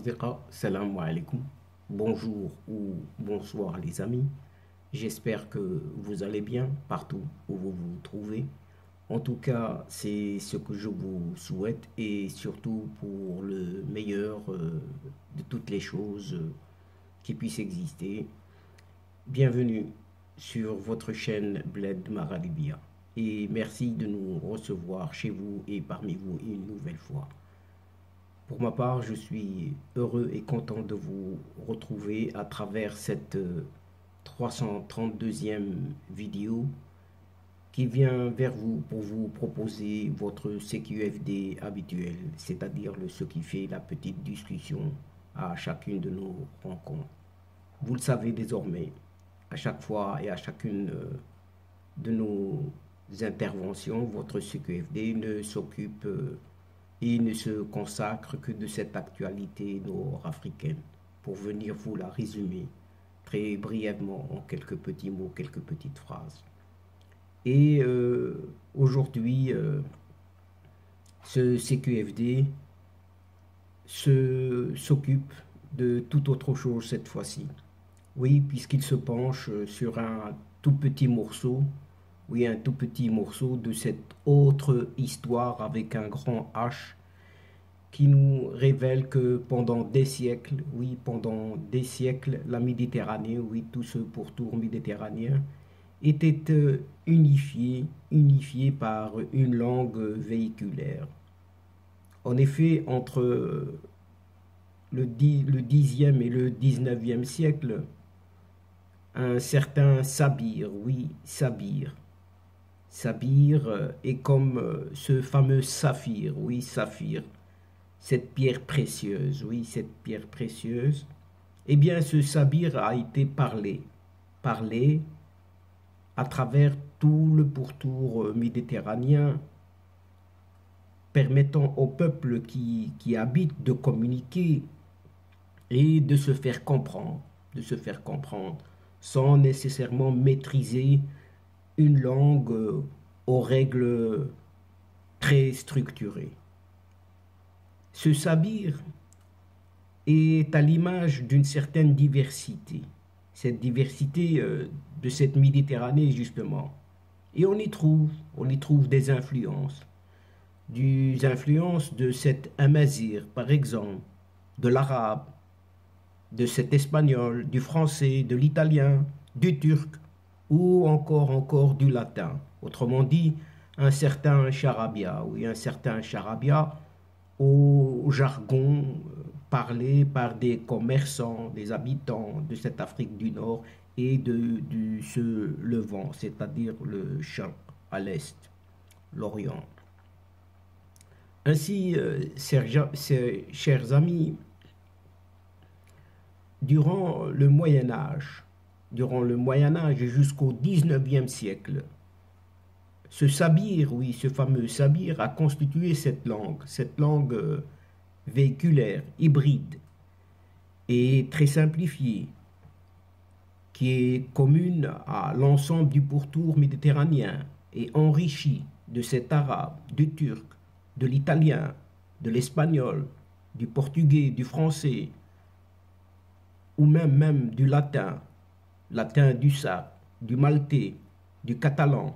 الأصدقاء السلام عليكم. Bonjour ou bonsoir les amis. J'espère que vous allez bien partout où vous vous trouvez. En tout cas, c'est ce que je vous souhaite et surtout pour le meilleur de toutes les choses qui puissent exister. Bienvenue sur votre chaîne Bled Maradibia et merci de nous recevoir chez vous et parmi vous une nouvelle fois. Pour ma part, je suis heureux et content de vous retrouver à travers cette 332e vidéo qui vient vers vous pour vous proposer votre CQFD habituel, c'est-à-dire ce qui fait la petite discussion à chacune de nos rencontres. Vous le savez désormais, à chaque fois et à chacune de nos interventions, votre CQFD ne s'occupe et ne se consacre que de cette actualité nord-africaine pour venir vous la résumer très brièvement en quelques petits mots, quelques petites phrases. Et aujourd'hui, ce CQFD s'occupe de toute autre chose cette fois-ci. Oui, puisqu'il se penche sur un tout petit morceau, oui, un tout petit morceau de cette autre histoire avec un grand H qui nous révèle que pendant des siècles, oui, pendant des siècles, la Méditerranée, oui, tout ce pourtour méditerranéen était unifié par une langue véhiculaire. En effet, entre le 10e et le 19e siècle, un certain Sabir, oui, Sabir est comme ce fameux saphir, oui, saphir, cette pierre précieuse, oui, cette pierre précieuse. Eh bien, ce Sabir a été parlé à travers tout le pourtour méditerranéen, permettant au peuple qui habite de communiquer et de se faire comprendre, sans nécessairement maîtriser une langue aux règles très structurées. Ce sabir est à l'image d'une certaine diversité, cette diversité de cette Méditerranée justement. Et on y trouve des influences de cet amazigh par exemple, de l'arabe, de cet espagnol, du français, de l'italien, du turc ou encore du latin. Autrement dit, un certain charabia, oui, un certain charabia au jargon parlé par des commerçants, des habitants de cette Afrique du Nord et ce Levant, c'est-à-dire le Charq à l'Est, l'Orient. Ainsi, chers amis, durant le Moyen Âge jusqu'au 19e siècle, ce sabir, oui, ce fameux sabir a constitué cette langue véhiculaire, hybride et très simplifiée, qui est commune à l'ensemble du pourtour méditerranéen et enrichie de cet arabe, du turc, de l'italien, de l'espagnol, du portugais, du français, ou même du latin du sarde, du maltais, du catalan,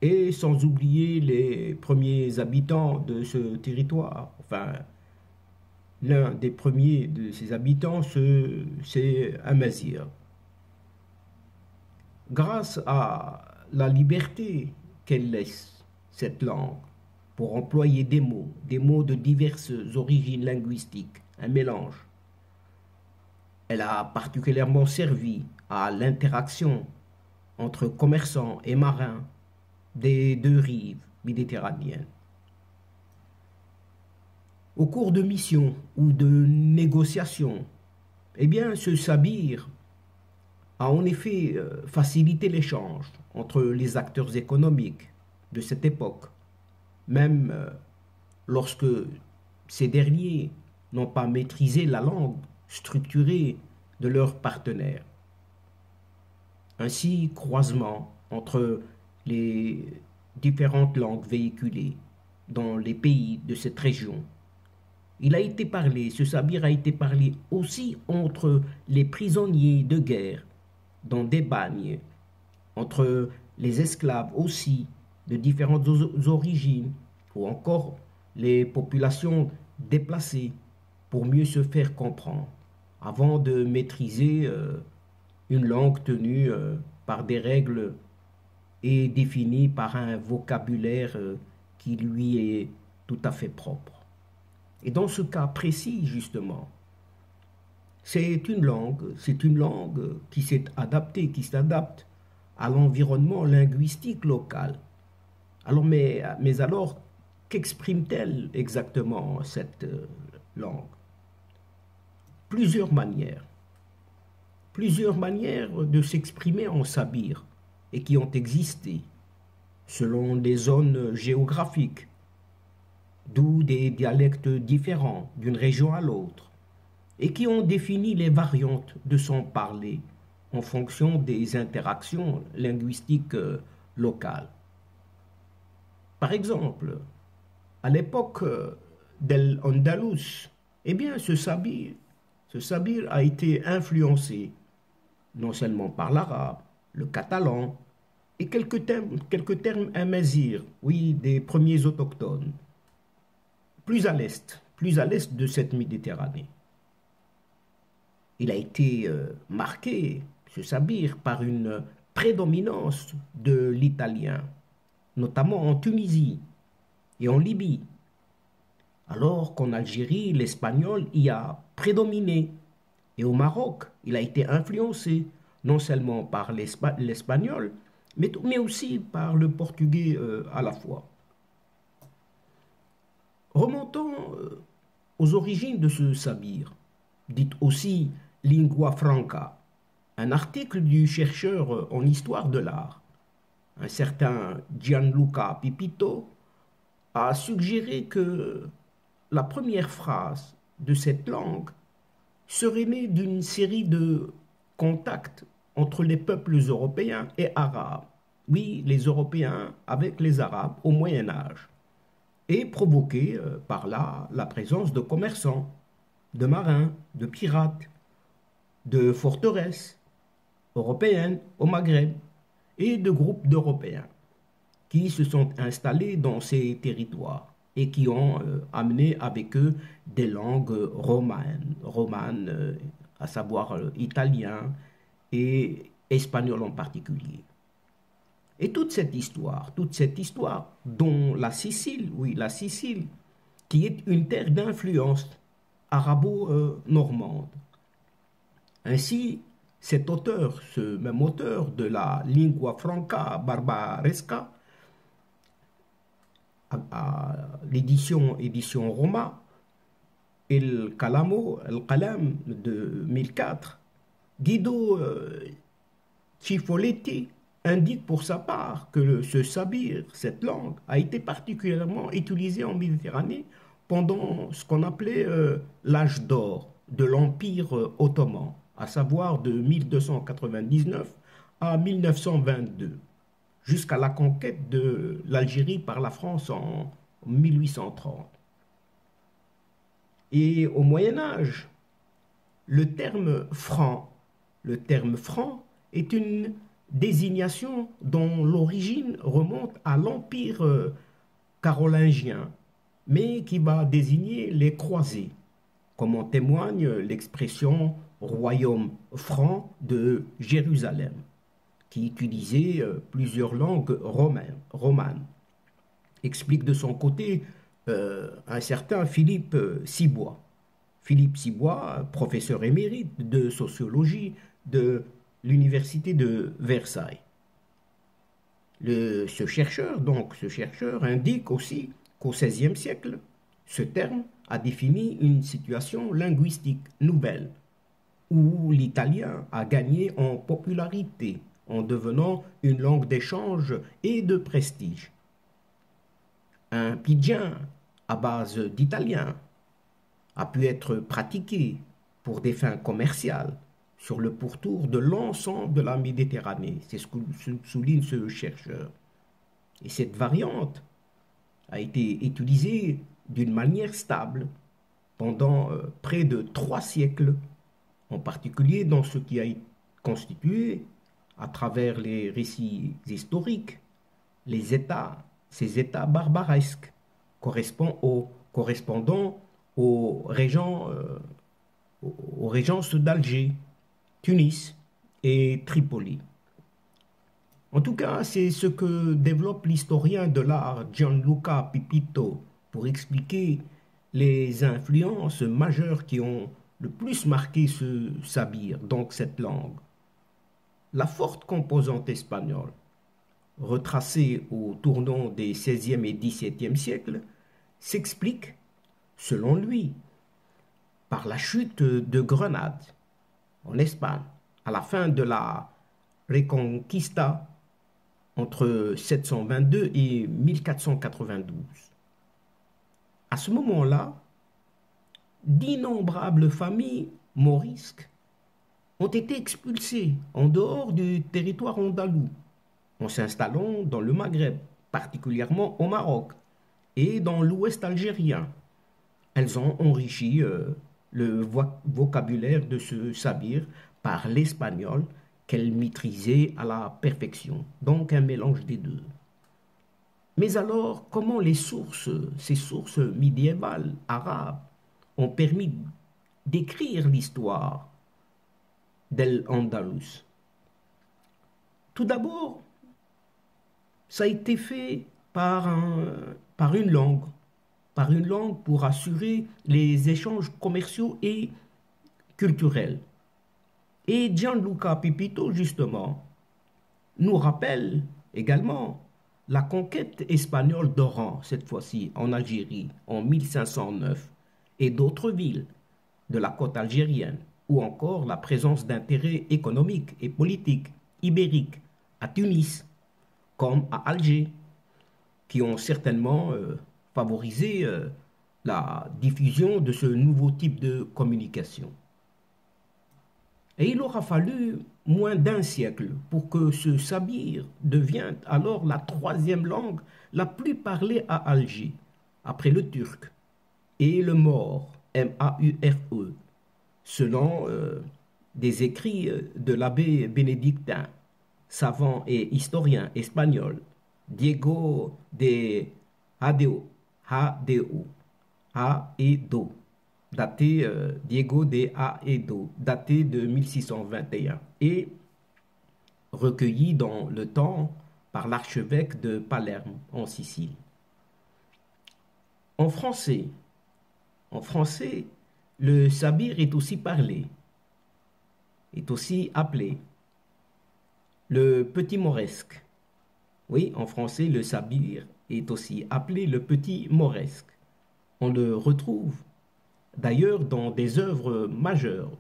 et sans oublier les premiers habitants de ce territoire. Enfin, l'un des premiers de ces habitants, c'est Amazigh. Grâce à la liberté qu'elle laisse, cette langue, pour employer des mots de diverses origines linguistiques, un mélange, elle a particulièrement servi à l'interaction entre commerçants et marins des deux rives méditerranéennes. Au cours de missions ou de négociations, eh bien, ce sabir a en effet facilité l'échange entre les acteurs économiques de cette époque, même lorsque ces derniers n'ont pas maîtrisé la langue structurée de leurs partenaires. Ainsi, croisement entre les différentes langues véhiculées dans les pays de cette région Il a été parlé, ce sabir a été parlé aussi entre les prisonniers de guerre dans des bagnes, entre les esclaves aussi de différentes origines, ou encore les populations déplacées pour mieux se faire comprendre, avant de maîtriser une langue tenue par des règles et définie par un vocabulaire qui lui est tout à fait propre. Et dans ce cas précis, justement, c'est une langue qui s'est adaptée, qui s'adapte à l'environnement linguistique local. Alors, mais alors, qu'exprime-t-elle exactement cette langue? Plusieurs manières. Plusieurs manières de s'exprimer en sabir et qui ont existé selon les zones géographiques, d'où des dialectes différents d'une région à l'autre, et qui ont défini les variantes de son parler en fonction des interactions linguistiques locales. Par exemple, à l'époque d'Al-Andalus, eh bien, ce sabir a été influencé non seulement par l'arabe, le catalan et quelques termes amazirs, oui, des premiers autochtones, plus à l'est de cette Méditerranée. Il a été marqué, ce sabir, par une prédominance de l'italien, notamment en Tunisie et en Libye, alors qu'en Algérie, l'espagnol y a prédominé. Et au Maroc, il a été influencé non seulement par l'espagnol, mais aussi par le portugais à la fois. Remontons aux origines de ce sabir, dit aussi lingua franca, un article du chercheur en histoire de l'art, un certain Gianluca Pipito, a suggéré que la première phrase de cette langue serait née d'une série de contacts entre les peuples européens et arabes, oui, les Européens avec les Arabes au Moyen Âge, et provoquée par là la présence de commerçants, de marins, de pirates, de forteresses européennes au Maghreb et de groupes d'Européens qui se sont installés dans ces territoires et qui ont amené avec eux des langues romanes, à savoir italien et espagnol en particulier. Et toute cette histoire dont la Sicile, oui, la Sicile, qui est une terre d'influence arabo-normande. Ainsi, cet auteur, ce même auteur de la Lingua Franca Barbaresca, à édition Roma, El Calam de 1004, Guido Cifoletti indique pour sa part que ce sabir, cette langue, a été particulièrement utilisée en Méditerranée pendant ce qu'on appelait l'âge d'or de l'Empire ottoman, à savoir de 1299 à 1922, jusqu'à la conquête de l'Algérie par la France en 1830. Et au Moyen Âge, le terme franc est une désignation dont l'origine remonte à l'Empire carolingien, mais qui va désigner les croisés, comme en témoigne l'expression royaume franc de Jérusalem, qui utilisait plusieurs langues romanes. Explique de son côté un certain Philippe Cibois. Philippe Cibois, professeur émérite de sociologie de l'université de Versailles. Ce chercheur indique aussi qu'au XVIe siècle, ce terme a défini une situation linguistique nouvelle, où l'italien a gagné en popularité en devenant une langue d'échange et de prestige. Un pidgin à base d'italien a pu être pratiqué pour des fins commerciales sur le pourtour de l'ensemble de la Méditerranée. C'est ce que souligne ce chercheur. Et cette variante a été utilisée d'une manière stable pendant près de 3 siècles, en particulier dans ce qui a été constitué à travers les récits historiques, ces États barbaresques correspondant aux aux régences d'Alger, Tunis et Tripoli. En tout cas, c'est ce que développe l'historien de l'art Gianluca Pipito pour expliquer les influences majeures qui ont le plus marqué ce sabir, donc cette langue. La forte composante espagnole, retracée au tournant des XVIe et XVIIe siècles, s'explique, selon lui, par la chute de Grenade en Espagne à la fin de la Reconquista entre 722 et 1492. À ce moment-là, d'innombrables familles morisques ont été expulsées en dehors du territoire andalou, en s'installant dans le Maghreb, particulièrement au Maroc et dans l'ouest algérien. Elles ont enrichi le vocabulaire de ce sabir par l'espagnol qu'elles maîtrisaient à la perfection, donc un mélange des deux. Mais alors, comment ces sources médiévales arabes, ont permis d'écrire l'histoire d'Al-Andalus? Tout d'abord, ça a été fait par une langue pour assurer les échanges commerciaux et culturels. Et Gianluca Pipito, justement, nous rappelle également la conquête espagnole d'Oran, cette fois-ci en Algérie, en 1509, et d'autres villes de la côte algérienne, ou encore la présence d'intérêts économiques et politiques ibériques à Tunis, comme à Alger, qui ont certainement favorisé la diffusion de ce nouveau type de communication. Et il aura fallu moins d'un siècle pour que ce sabir devienne alors la troisième langue la plus parlée à Alger, après le turc et le maure, M-A-U-R-E, selon des écrits de l'abbé bénédictin, savant et historien espagnol, Diego de Haedo, Diego de Haedo, daté de 1621, et recueilli dans le temps par l'archevêque de Palerme en Sicile. En français, le sabir est aussi parlé, est aussi appelé le petit mauresque. Oui, en français, le sabir est aussi appelé le petit mauresque. On le retrouve d'ailleurs dans des œuvres majeures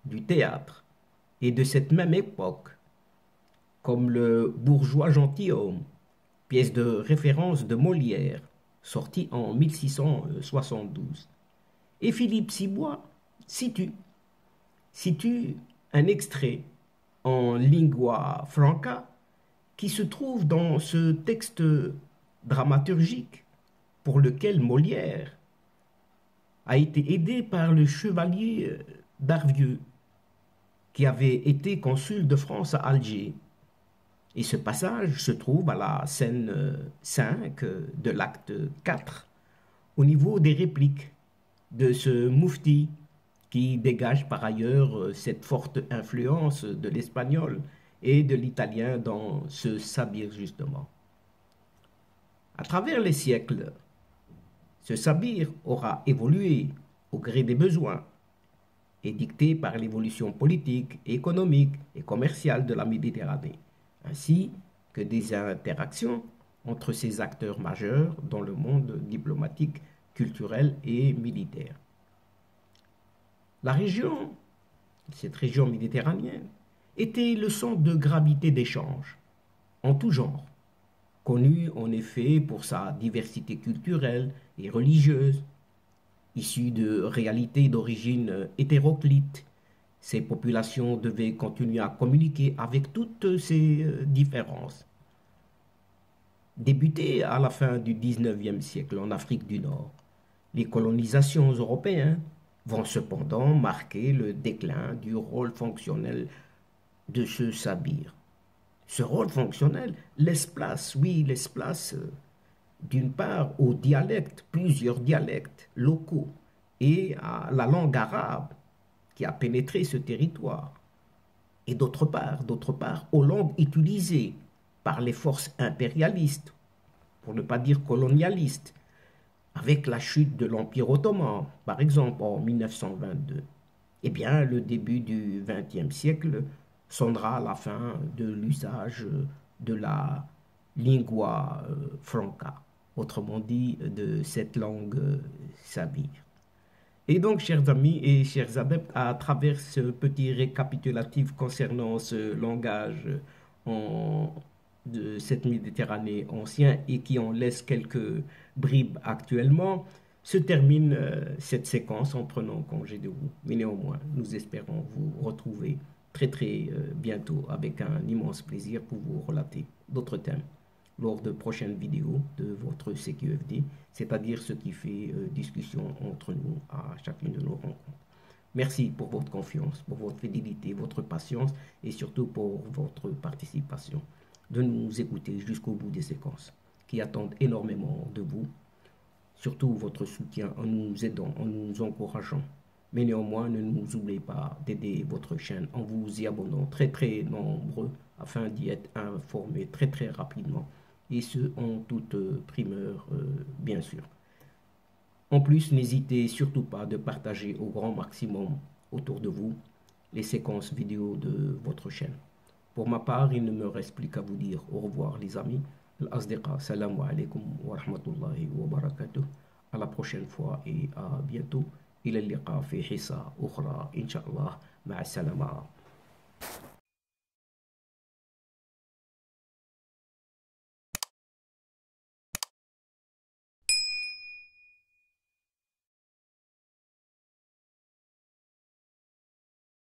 du théâtre et de cette même époque, comme le Bourgeois gentilhomme, pièce de référence de Molière, sortie en 1672. Et Philippe Cibois cite un extrait en lingua franca qui se trouve dans ce texte dramaturgique pour lequel Molière a été aidé par le chevalier d'Arvieux, qui avait été consul de France à Alger. Et ce passage se trouve à la scène 5 de l'acte 4, au niveau des répliques de ce moufti, qui dégage par ailleurs cette forte influence de l'espagnol et de l'italien dans ce sabir justement. À travers les siècles, ce sabir aura évolué au gré des besoins et dicté par l'évolution politique, économique et commerciale de la Méditerranée, ainsi que des interactions entre ces acteurs majeurs dans le monde diplomatique, culturel et militaire. Cette région méditerranéenne, était le centre de gravité d'échanges en tout genre, connu en effet pour sa diversité culturelle et religieuse. Issues de réalités d'origine hétéroclite, ces populations devaient continuer à communiquer avec toutes ces différences. Débuté à la fin du XIXe siècle en Afrique du Nord, Les colonisations européennes vont cependant marquer le déclin du rôle fonctionnel de ce sabir. Ce rôle fonctionnel laisse place, oui, laisse place d'une part aux dialectes, plusieurs dialectes locaux, et à la langue arabe qui a pénétré ce territoire, et d'autre part aux langues utilisées par les forces impérialistes, pour ne pas dire colonialistes, avec la chute de l'Empire ottoman, par exemple en 1922. Eh bien, le début du XXe siècle sonnera la fin de l'usage de la lingua franca, autrement dit de cette langue sabire. Et donc, chers amis et chers adeptes, à travers ce petit récapitulatif concernant ce langage en- de cette Méditerranée ancienne et qui en laisse quelques bribes actuellement, se termine cette séquence en prenant congé de vous. Mais néanmoins, nous espérons vous retrouver très bientôt avec un immense plaisir pour vous relater d'autres thèmes lors de prochaines vidéos de votre CQFD, c'est-à-dire ce qui fait discussion entre nous à chacune de nos rencontres. Merci pour votre confiance, pour votre fidélité, votre patience et surtout pour votre participation, de nous écouter jusqu'au bout des séquences qui attendent énormément de vous, surtout votre soutien en nous aidant, en nous encourageant. Mais néanmoins, ne nous oubliez pas d'aider votre chaîne en vous y abonnant très nombreux afin d'y être informé très rapidement et ce en toute primeur bien sûr. En plus, n'hésitez surtout pas de partager au grand maximum autour de vous les séquences vidéo de votre chaîne. Pour ma part, il ne me reste plus qu'à vous dire au revoir les amis. Al-Asdiqa, salam alaikum wa rahmatullahi wa barakatuh. À la prochaine fois et à bientôt. إلى اللقاء في حصة أخرى إن شاء الله مع السلامة.